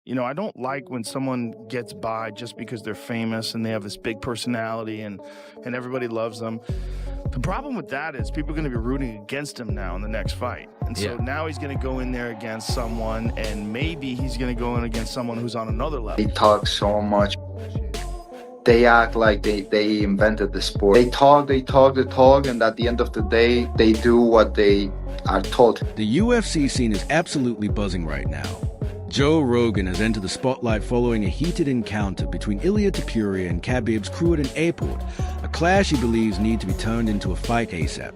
I don't like when someone gets by just because they're famous and they have this big personality and everybody loves them. The problem with that is people are going to be rooting against him now in the next fight. And so now he's going to go in there against someone, and maybe he's going to go in against someone who's on another level. They talk so much. They act like they invented the sport. They talk, and at the end of the day, they do what they are told. The UFC scene is absolutely buzzing right now. Joe Rogan has entered the spotlight following a heated encounter between Ilia Topuria and Khabib's crew at an airport, a clash he believes need to be turned into a fight ASAP.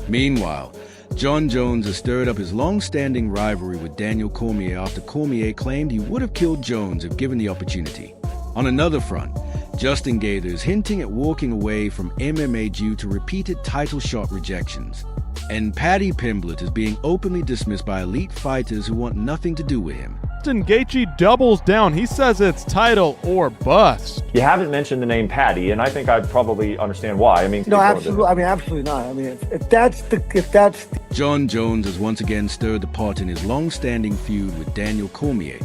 Meanwhile, Jon Jones has stirred up his long-standing rivalry with Daniel Cormier after Cormier claimed he would have killed Jones if given the opportunity. On another front, Justin Gaethje is hinting at walking away from MMA due to repeated title shot rejections. And Paddy Pimblett is being openly dismissed by elite fighters who want nothing to do with him. Justin Gaethje doubles down. He says it's title or bust. You haven't mentioned the name Paddy, and I think I'd probably understand why. No, absolutely. Absolutely not. If that's Jon Jones has once again stirred the pot in his long-standing feud with Daniel Cormier,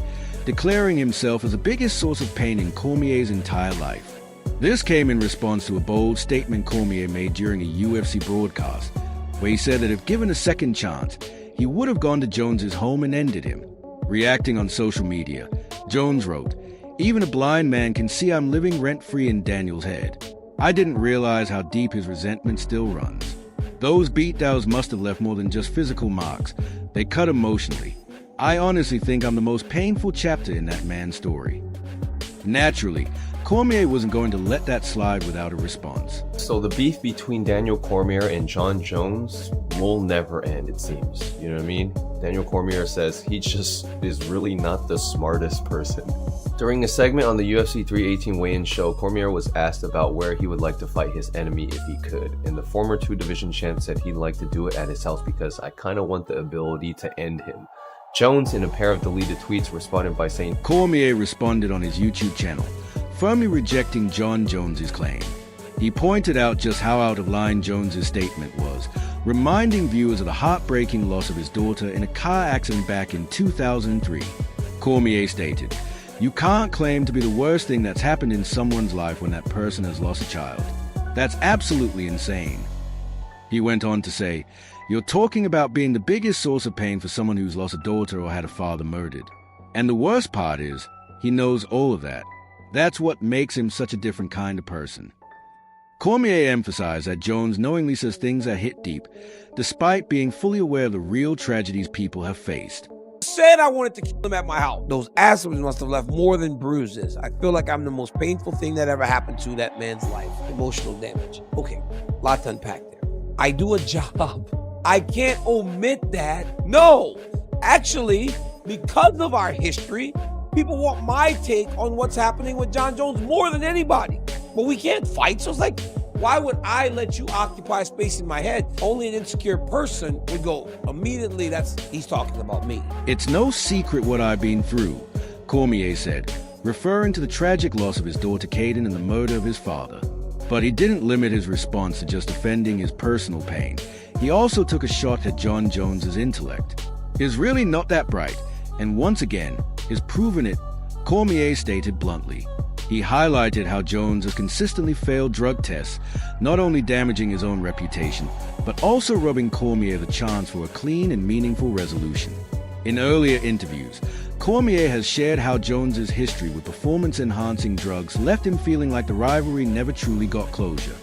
declaring himself as the biggest source of pain in Cormier's entire life. This came in response to a bold statement Cormier made during a UFC broadcast, where he said that if given a second chance, he would have gone to Jones's home and ended him. Reacting on social media, Jones wrote, "Even a blind man can see I'm living rent-free in Daniel's head. I didn't realize how deep his resentment still runs. Those beatdowns must have left more than just physical marks. They cut emotionally. I honestly think I'm the most painful chapter in that man's story." Naturally, Cormier wasn't going to let that slide without a response. So the beef between Daniel Cormier and Jon Jones will never end, it seems. You know what I mean? Daniel Cormier says he just is really not the smartest person. During a segment on the UFC 318 weigh-in show, Cormier was asked about where he would like to fight his enemy if he could, and the former two-division champ said he'd like to do it at his house because I kind of want the ability to end him. Jones, in a pair of deleted tweets, responded by saying, Cormier responded on his YouTube channel, firmly rejecting Jon Jones's claim. He pointed out just how out of line Jones's statement was, reminding viewers of the heartbreaking loss of his daughter in a car accident back in 2003. Cormier stated, "You can't claim to be the worst thing that's happened in someone's life when that person has lost a child. That's absolutely insane." He went on to say, "You're talking about being the biggest source of pain for someone who's lost a daughter or had a father murdered. And the worst part is, he knows all of that. That's what makes him such a different kind of person." Cormier emphasized that Jones knowingly says things that hit deep, despite being fully aware of the real tragedies people have faced. said I wanted to kill him at my house. Those acids must have left more than bruises. I feel like I'm the most painful thing that ever happened to that man's life. Emotional damage. Okay, lot to unpack there. I do a job. I can't omit that. No, actually, because of our history, people want my take on what's happening with Jon Jones more than anybody. But we can't fight, so it's like, why would I let you occupy space in my head? Only an insecure person would go, immediately, he's talking about me. "It's no secret what I've been through," Cormier said, referring to the tragic loss of his daughter Kaden and the murder of his father. But he didn't limit his response to just defending his personal pain. He also took a shot at Jon Jones's intellect. "He's really not that bright, and once again, he's proven it," Cormier stated bluntly. He highlighted how Jones has consistently failed drug tests, not only damaging his own reputation, but also robbing Cormier the chance for a clean and meaningful resolution. In earlier interviews, Cormier has shared how Jones's history with performance-enhancing drugs left him feeling like the rivalry never truly got closure.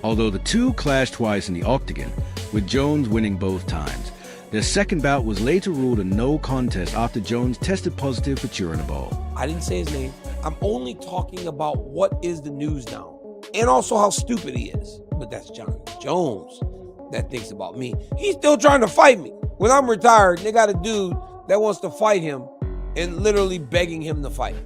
Although the two clashed twice in the octagon, with Jones winning both times, their second bout was later ruled a no contest after Jones tested positive for Turinabol. I didn't say his name. I'm only talking about what is the news now, and also how stupid he is. But that's Jon Jones that thinks about me. He's still trying to fight me. When I'm retired, they got a dude that wants to fight him and literally begging him to fight.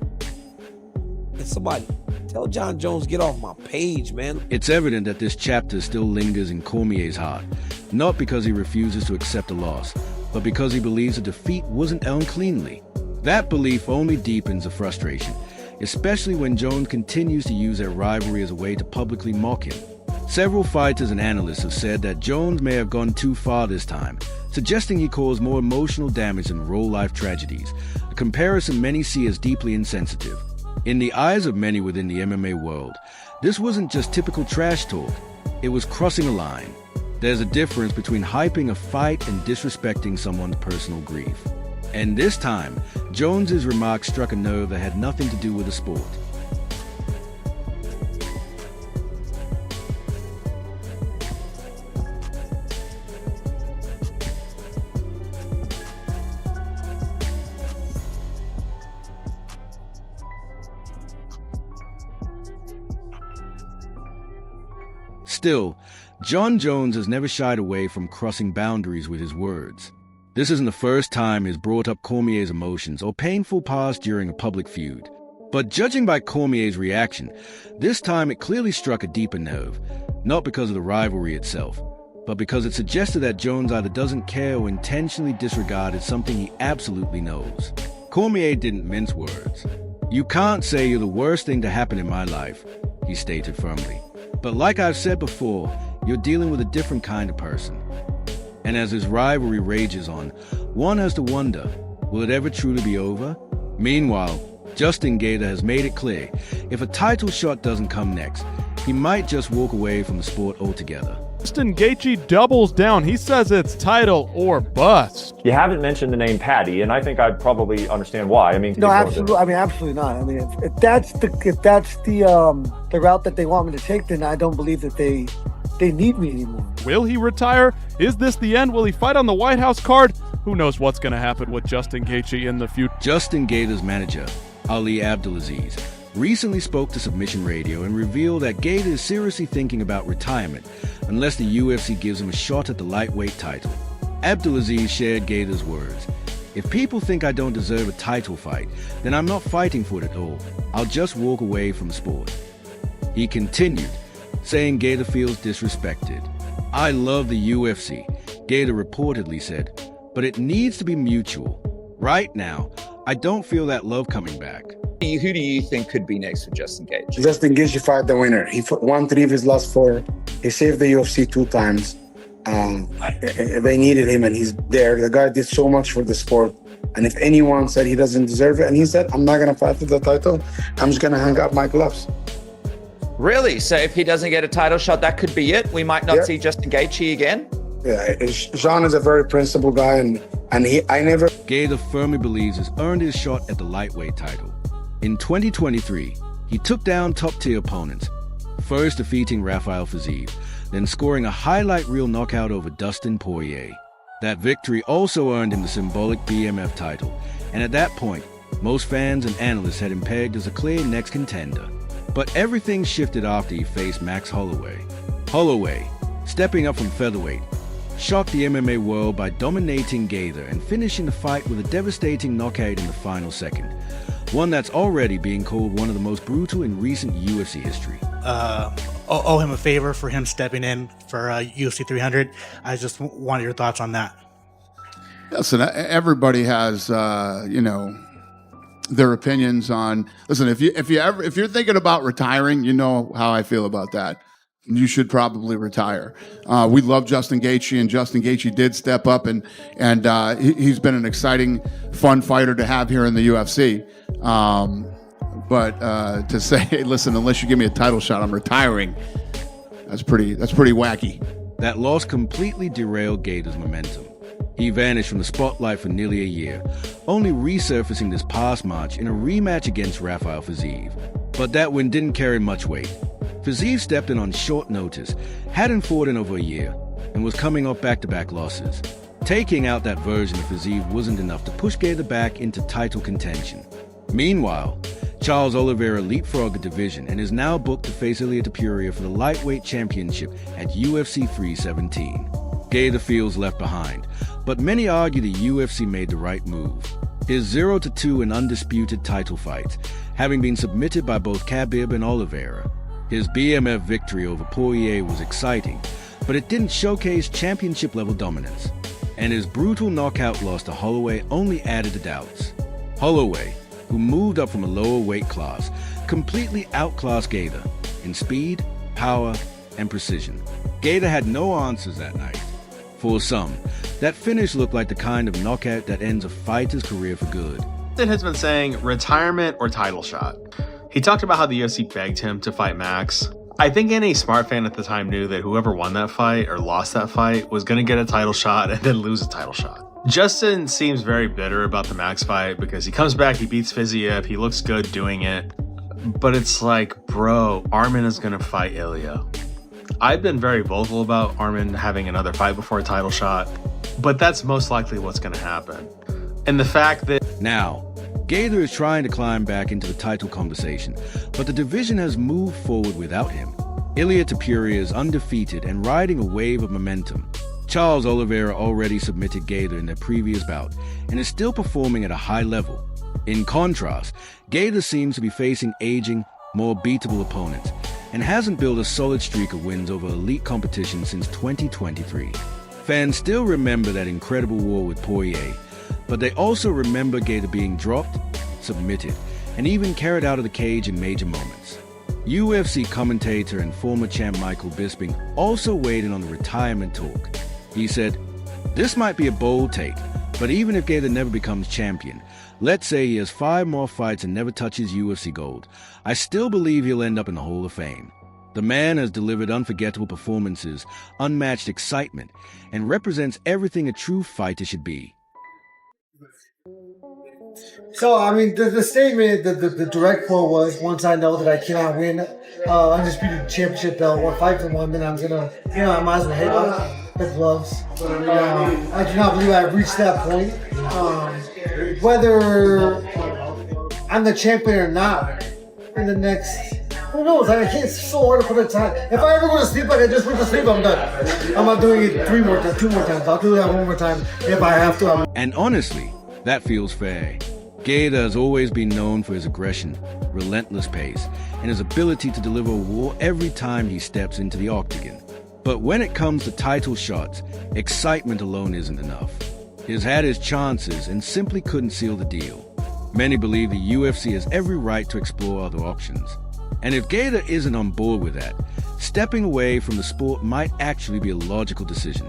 And somebody tell Jon Jones, get off my page, man. It's evident that this chapter still lingers in Cormier's heart, not because he refuses to accept a loss, but because he believes the defeat wasn't earned cleanly. That belief only deepens the frustration, especially when Jones continues to use their rivalry as a way to publicly mock him. Several fighters and analysts have said that Jones may have gone too far this time, suggesting he caused more emotional damage than real-life tragedies, a comparison many see as deeply insensitive. In the eyes of many within the MMA world, this wasn't just typical trash talk, it was crossing a line. There's a difference between hyping a fight and disrespecting someone's personal grief. And this time, Jones's remarks struck a nerve that had nothing to do with the sport. Still, Jon Jones has never shied away from crossing boundaries with his words. This isn't the first time he's brought up Cormier's emotions or painful past during a public feud. But judging by Cormier's reaction, this time it clearly struck a deeper nerve, not because of the rivalry itself, but because it suggested that Jones either doesn't care or intentionally disregarded something he absolutely knows. Cormier didn't mince words. "You can't say you're the worst thing to happen in my life," he stated firmly. "But like I've said before, you're dealing with a different kind of person." And as his rivalry rages on, one has to wonder, will it ever truly be over? Meanwhile, Justin Gaethje has made it clear, if a title shot doesn't come next, he might just walk away from the sport altogether. Justin Gaethje doubles down. He says it's title or bust. You haven't mentioned the name Patty, and I think I'd probably understand why. I mean, No, absolutely. I mean, absolutely not. I mean, if that's the route that they want me to take, then I don't believe that they need me anymore. Will he retire? Is this the end? Will he fight on the White House card? Who knows what's going to happen with Justin Gaethje in the future? Justin Gaethje's manager, Ali Abdulaziz, recently spoke to Submission Radio and revealed that Gaethje is seriously thinking about retirement unless the UFC gives him a shot at the lightweight title. Abdulaziz shared Gaethje's words. "If people think I don't deserve a title fight, then I'm not fighting for it at all. I'll just walk away from sport." He continued, saying Gaethje feels disrespected. "I love the UFC," Gaethje reportedly said, "but it needs to be mutual. Right now, I don't feel that love coming back." Who do you think could be next for Justin Gaethje? Justin Gaethje fight the winner. He won 3 of his last 4. He saved the UFC 2 times. They needed him, and he's there. The guy did so much for the sport. And if anyone said he doesn't deserve it, and he said, "I'm not going to fight for the title. I'm just going to hang up my gloves." Really? So if he doesn't get a title shot, that could be it? We might not see Justin Gaethje again? Yeah, Jean is a very principled guy, and I never... Gaethje firmly believes he's earned his shot at the lightweight title. In 2023, he took down top-tier opponents, first defeating Rafael Fiziev, then scoring a highlight reel knockout over Dustin Poirier. That victory also earned him the symbolic BMF title, and at that point, most fans and analysts had him pegged as a clear next contender. But everything shifted after he faced Max Holloway. Holloway, stepping up from featherweight, shocked the MMA world by dominating Gaethje and finishing the fight with a devastating knockout in the final second. One that's already being called one of the most brutal in recent UFC history. Owe him a favor for him stepping in for UFC 300. I just wanted your thoughts on that. Listen, everybody has, their opinions on. Listen, if you're thinking about retiring, you know how I feel about that. You should probably retire. We love Justin Gaethje, and Justin Gaethje did step up, and he's been an exciting, fun fighter to have here in the UFC. But to say, hey, listen, unless you give me a title shot, I'm retiring. That's pretty wacky. That loss completely derailed Gaethje's momentum. He vanished from the spotlight for nearly a year, only resurfacing this past March in a rematch against Rafael Fiziev. But that win didn't carry much weight. Fiziev stepped in on short notice, hadn't fought in over a year, and was coming off back-to-back losses. Taking out that version of Fiziev wasn't enough to push Gaethje back into title contention. Meanwhile, Charles Oliveira leapfrogged the division and is now booked to face Ilia Topuria for the lightweight championship at UFC 317. Gaethje feels left behind, but many argue the UFC made the right move. His 0-2 in undisputed title fights, having been submitted by both Khabib and Oliveira. His BMF victory over Poirier was exciting, but it didn't showcase championship-level dominance. And his brutal knockout loss to Holloway only added to doubts. Holloway, who moved up from a lower weight class, completely outclassed Gaethje in speed, power, and precision. Gator had no answers that night. For some, that finish looked like the kind of knockout that ends a fighter's career for good. Justin has been saying retirement or title shot. He talked about how the UFC begged him to fight Max. I think any smart fan at the time knew that whoever won that fight or lost that fight was going to get a title shot and then lose a title shot. Justin seems very bitter about the Max fight because he comes back, he beats Fiziev, he looks good doing it. But it's like, bro, Arman is going to fight Ilia. I've been very vocal about Arman having another fight before a title shot, but that's most likely what's going to happen. And the fact that... Now, Gator is trying to climb back into the title conversation, but the division has moved forward without him. Ilia Topuria is undefeated and riding a wave of momentum. Charles Oliveira already submitted Gator in their previous bout and is still performing at a high level. In contrast, Gator seems to be facing aging, more beatable opponents and hasn't built a solid streak of wins over elite competition since 2023. Fans still remember that incredible war with Poirier, but they also remember Gator being dropped, submitted, and even carried out of the cage in major moments. UFC commentator and former champ Michael Bisping also weighed in on the retirement talk. He said, "This might be a bold take, but even if Gator never becomes champion, let's say he has 5 more fights and never touches UFC gold, I still believe he'll end up in the Hall of Fame. The man has delivered unforgettable performances, unmatched excitement, and represents everything a true fighter should be." So, I mean, the statement, the direct quote was, once I know that I cannot win undisputed championship belt or fight for one, then I'm going to, I might as well hit the gloves. I do not believe I've reached that point. Whether I'm the champion or not in the next, who knows? I can't, it's so hard to put a time. If I ever go to sleep like I just went to sleep, I'm done. I'm not doing it 2 more times. I'll do that 1 more time if I have to. And honestly, that feels fair. Gator has always been known for his aggression, relentless pace, and his ability to deliver a war every time he steps into the octagon. But when it comes to title shots, excitement alone isn't enough. He's had his chances and simply couldn't seal the deal. Many believe the UFC has every right to explore other options. And if Gator isn't on board with that, stepping away from the sport might actually be a logical decision.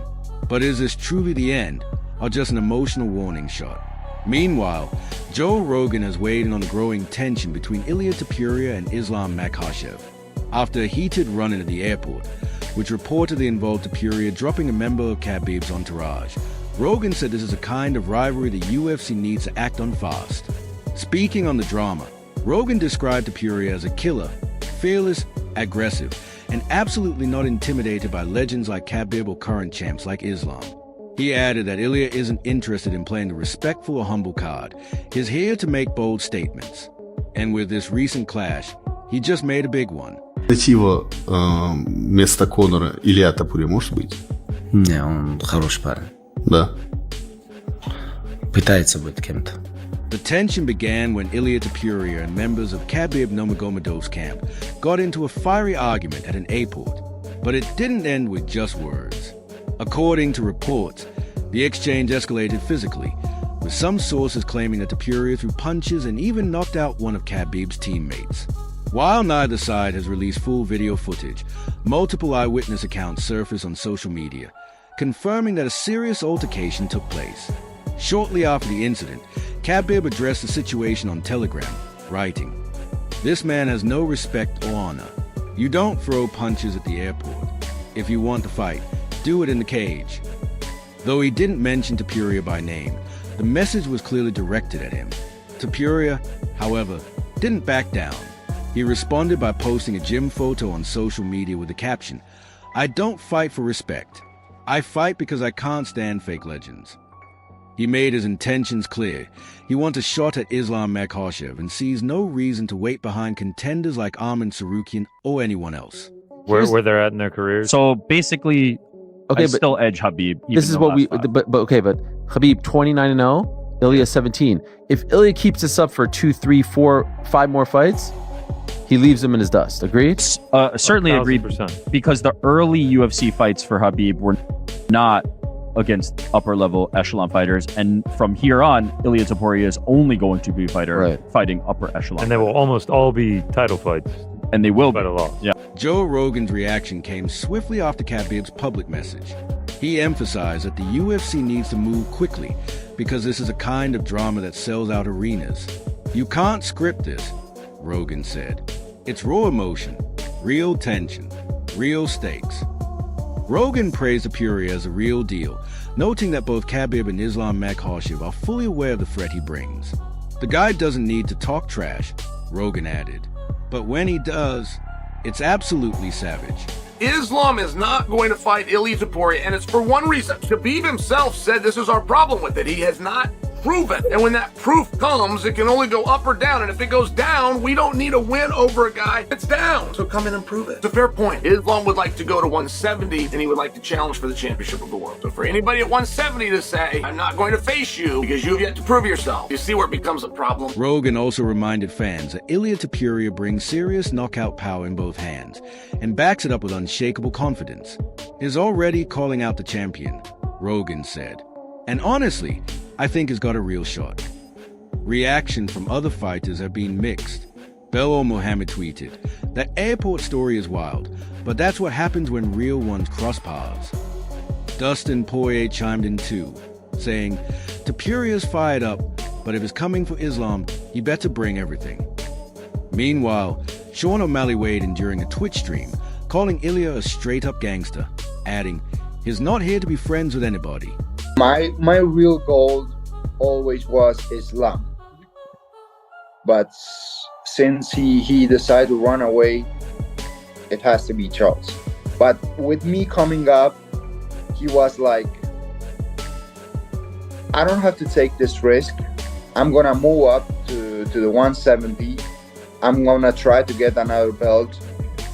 But is this truly the end, or just an emotional warning shot? Meanwhile, Joe Rogan has weighed in on the growing tension between Ilia Topuria and Islam Makhachev after a heated run-in at the airport, which reportedly involved Topuria dropping a member of Khabib's entourage. Rogan said this is a kind of rivalry the UFC needs to act on fast. Speaking on the drama, Rogan described Topuria as a killer, fearless, aggressive, and absolutely not intimidated by legends like Khabib or current champs like Islam. He added that Ilia isn't interested in playing a respectful or humble card. He's here to make bold statements. And with this recent clash, he just made a big one. Его вместо Конора Илья Топурия может быть? Не, он хороший парень. Да. Пытается быть кем-то. The tension began when Ilia Topuria and members of Khabib Nurmagomedov's camp got into a fiery argument at an airport. But it didn't end with just words. According to reports, the exchange escalated physically, with some sources claiming that Topuria threw punches and even knocked out one of Khabib's teammates. While neither side has released full video footage, multiple eyewitness accounts surfaced on social media, confirming that a serious altercation took place. Shortly after the incident, Khabib addressed the situation on Telegram, writing, "This man has no respect or honor. You don't throw punches at the airport. If you want to fight, do it in the cage." Though he didn't mention Topuria by name, the message was clearly directed at him. Topuria, however, didn't back down. He responded by posting a gym photo on social media with the caption, "I don't fight for respect. I fight because I can't stand fake legends." He made his intentions clear. He wants a shot at Islam Makhachev and sees no reason to wait behind contenders like Arman Tsarukyan or anyone else. Where they're at in their careers. So basically, okay, I still edge Khabib. This is what we, but Khabib 29-0, Ilia 17. If Ilia keeps this up for 2, 3, 4, 5 more fights, he leaves him in his dust. Agreed? Certainly agreed. Because the early UFC fights for Khabib were not against upper level echelon fighters, and from here on, Ilia Topuria is only going to be fighting upper echelon. And they will almost all be title fights. And they will by a lot. Yeah. Joe Rogan's reaction came swiftly after Khabib's public message. He emphasized that the UFC needs to move quickly because this is a kind of drama that sells out arenas. You can't script this, Rogan said. It's raw emotion, real tension, real stakes. Rogan praised Topuria as a real deal, noting that both Khabib and Islam Makhachev are fully aware of the threat he brings. The guy doesn't need to talk trash, Rogan added. But when he does, it's absolutely savage. Islam is not going to fight Ilia Topuria, and it's for one reason. Khabib himself said this is our problem with it. He has not proven. And when that proof comes, it can only go up or down. And if it goes down, we don't need a win over a guy that's down. So come in and prove it. It's a fair point. Islam would like to go to 170, and he would like to challenge for the championship of the world. So for anybody at 170 to say, I'm not going to face you because you have yet to prove yourself, you see where it becomes a problem. Rogan also reminded fans that Ilia Topuria brings serious knockout power in both hands and backs it up with unshakable confidence. He's already calling out the champion, Rogan said. And honestly, I think he's got a real shot. Reaction from other fighters have been mixed. Belal Muhammad tweeted, "That airport story is wild, but that's what happens when real ones cross paths." Dustin Poirier chimed in too, saying, "Topuria's fired up, but if he's coming for Islam, he better bring everything." Meanwhile, Sean O'Malley weighed in during a Twitch stream, calling Ilia a straight-up gangster, adding, "He's not here to be friends with anybody." My real goal always was Islam, but since he decided to run away, it has to be Charles. But with me coming up, he was like, I don't have to take this risk. I'm gonna move up to the 170. I'm gonna try to get another belt,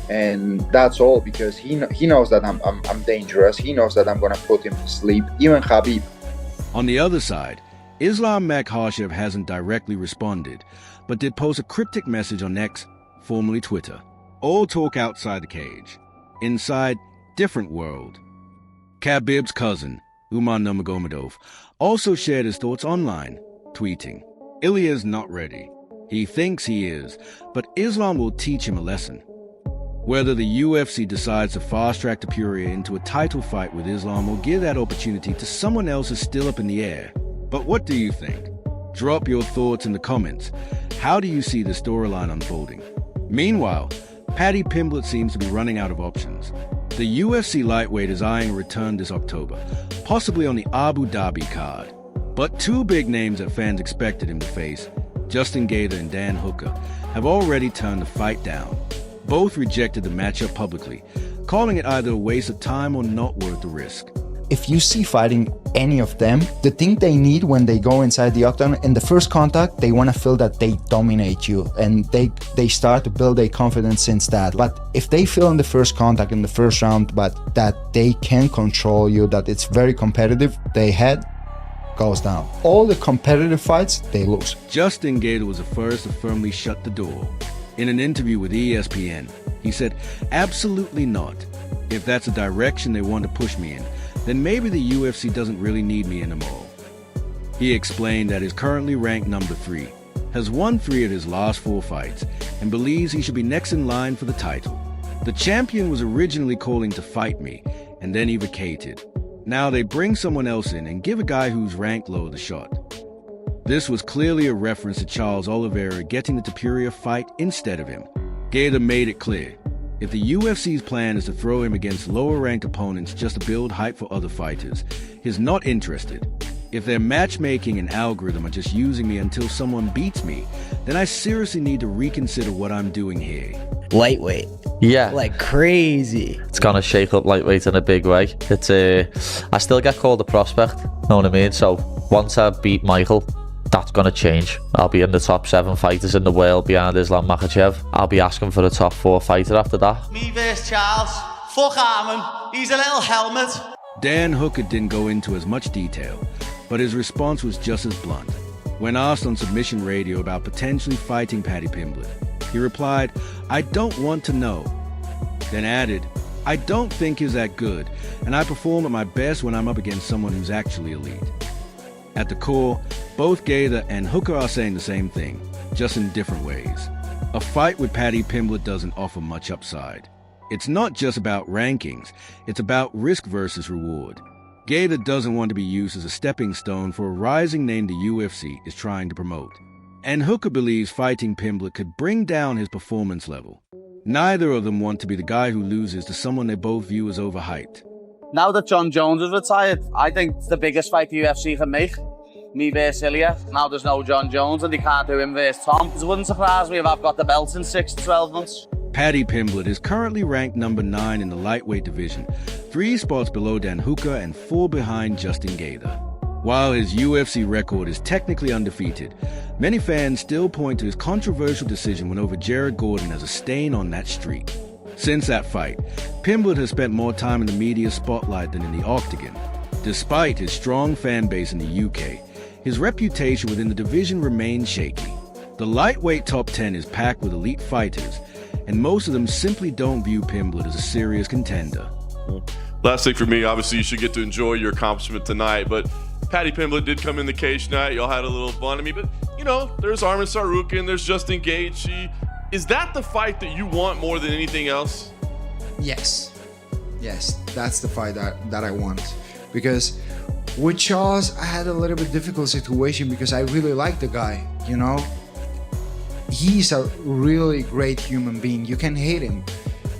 and that's all, because he knows that I'm dangerous. He knows that I'm gonna put him to sleep, even Khabib. On the other side, Islam Makhachev hasn't directly responded, but did post a cryptic message on X, formerly Twitter. All talk outside the cage. Inside, different world. Khabib's cousin, Nurmagomedov, also shared his thoughts online, tweeting, "Ilia's not ready. He thinks he is, but Islam will teach him a lesson." Whether the UFC decides to fast-track Topuria into a title fight with Islam or give that opportunity to someone else is still up in the air. But what do you think? Drop your thoughts in the comments. How do you see the storyline unfolding? Meanwhile, Paddy Pimblett seems to be running out of options. The UFC lightweight is eyeing a return this October, possibly on the Abu Dhabi card. But two big names that fans expected him to face, Justin Gaethje and Dan Hooker, have already turned the fight down. Both rejected the matchup publicly, calling it either a waste of time or not worth the risk. If you see fighting any of them, the thing they need when they go inside the octagon, in the first contact, they want to feel that they dominate you, and they start to build their confidence since that. But if they feel in the first contact, in the first round, but that they can control you, that it's very competitive, their head goes down. All the competitive fights, they lose. Justin Gaethje was the first to firmly shut the door. In an interview with ESPN, he said, "Absolutely not. If that's the direction they want to push me in, then maybe the UFC doesn't really need me anymore." He explained that he's currently ranked number 3, has won 3 of his last 4 fights, and believes he should be next in line for the title. The champion was originally calling to fight me, and then he vacated. Now they bring someone else in and give a guy who's ranked low the shot. This was clearly a reference to Charles Oliveira getting the Topuria fight instead of him. Gaethje made it clear, if the UFC's plan is to throw him against lower-ranked opponents just to build hype for other fighters, he's not interested. If their matchmaking and algorithm are just using me until someone beats me, then I seriously need to reconsider what I'm doing here. Lightweight. Yeah. Like crazy. It's gonna shake up lightweight in a big way. It's I still get called a prospect, know what I mean? So once I beat Michael, that's gonna change. I'll be in the top 7 fighters in the world behind Islam Makhachev. I'll be asking for the top 4 fighter after that. Me versus Charles. Fuck Armin. He's a little helmet. Dan Hooker didn't go into as much detail, but his response was just as blunt. When asked on Submission Radio about potentially fighting Paddy Pimblett, he replied, "I don't want to know." Then added, "I don't think he's that good, and I perform at my best when I'm up against someone who's actually elite." At the core, both Gaethje and Hooker are saying the same thing, just in different ways. A fight with Paddy Pimblett doesn't offer much upside. It's not just about rankings, it's about risk versus reward. Gator doesn't want to be used as a stepping stone for a rising name the UFC is trying to promote. And Hooker believes fighting Pimblett could bring down his performance level. Neither of them want to be the guy who loses to someone they both view as overhyped. Now that John Jones is retired, I think it's the biggest fight the UFC can make. Me versus Ilia. Now there's no John Jones and they can't do him versus Tom. It wouldn't surprise me if I've got the belt in 6 to 12 months. Paddy Pimblett is currently ranked number 9 in the lightweight division, 3 spots below Dan Hooker and 4 behind Justin Gaethje. While his UFC record is technically undefeated, many fans still point to his controversial decision win over Jared Gordon as a stain on that streak. Since that fight, Pimblett has spent more time in the media spotlight than in the octagon. Despite his strong fan base in the UK, his reputation within the division remains shaky. The lightweight top 10 is packed with elite fighters, and most of them simply don't view Pimblett as a serious contender. Last thing for me, obviously you should get to enjoy your accomplishment tonight, but Paddy Pimblett did come in the cage tonight. Y'all had a little fun. I mean, but, you know, there's Arman Tsarukyan, there's Justin Gaethje. Is that the fight that you want more than anything else? Yes, that's the fight that I want. Because with Charles, I had a little bit difficult situation because I really like the guy, you know? He's a really great human being. You can hate him.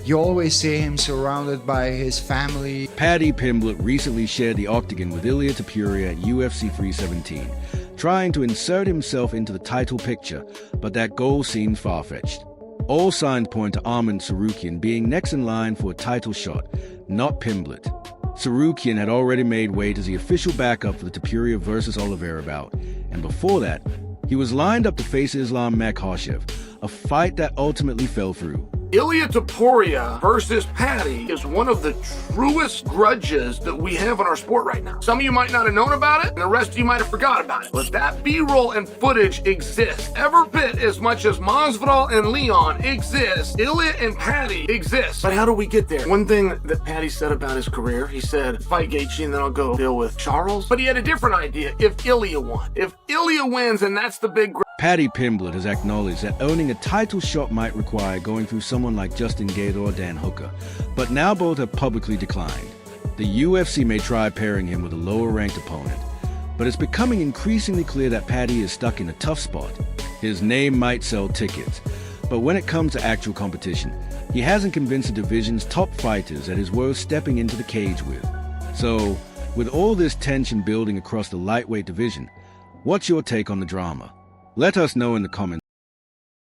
You always see him surrounded by his family. Paddy Pimblett recently shared the octagon with Ilia Topuria at UFC 317, trying to insert himself into the title picture, but that goal seemed far-fetched. All signs point to Arman Tsarukyan being next in line for a title shot, not Pimblett. Tsarukyan had already made weight as the official backup for the Topuria vs. Oliveira bout, and before that, he was lined up to face Islam Makhachev, a fight that ultimately fell through. Ilia Topuria versus Paddy is one of the truest grudges that we have in our sport right now. Some of you might not have known about it, and the rest of you might have forgot about it. But that B-roll and footage exists. Every bit as much as Masvidal and Leon exist, Ilia and Paddy exist. But how do we get there? One thing that Paddy said about his career, he said, fight Gaethje and then I'll go deal with Charles. But he had a different idea if Ilia won. If Ilia wins, and that's the big Paddy Pimblett has acknowledged that owning a title shot might require going through someone like Justin Gaethje or Dan Hooker, but now both have publicly declined. The UFC may try pairing him with a lower-ranked opponent, but it's becoming increasingly clear that Paddy is stuck in a tough spot. His name might sell tickets, but when it comes to actual competition, he hasn't convinced the division's top fighters that he's worth stepping into the cage with. So, with all this tension building across the lightweight division, what's your take on the drama? Let us know in the comments.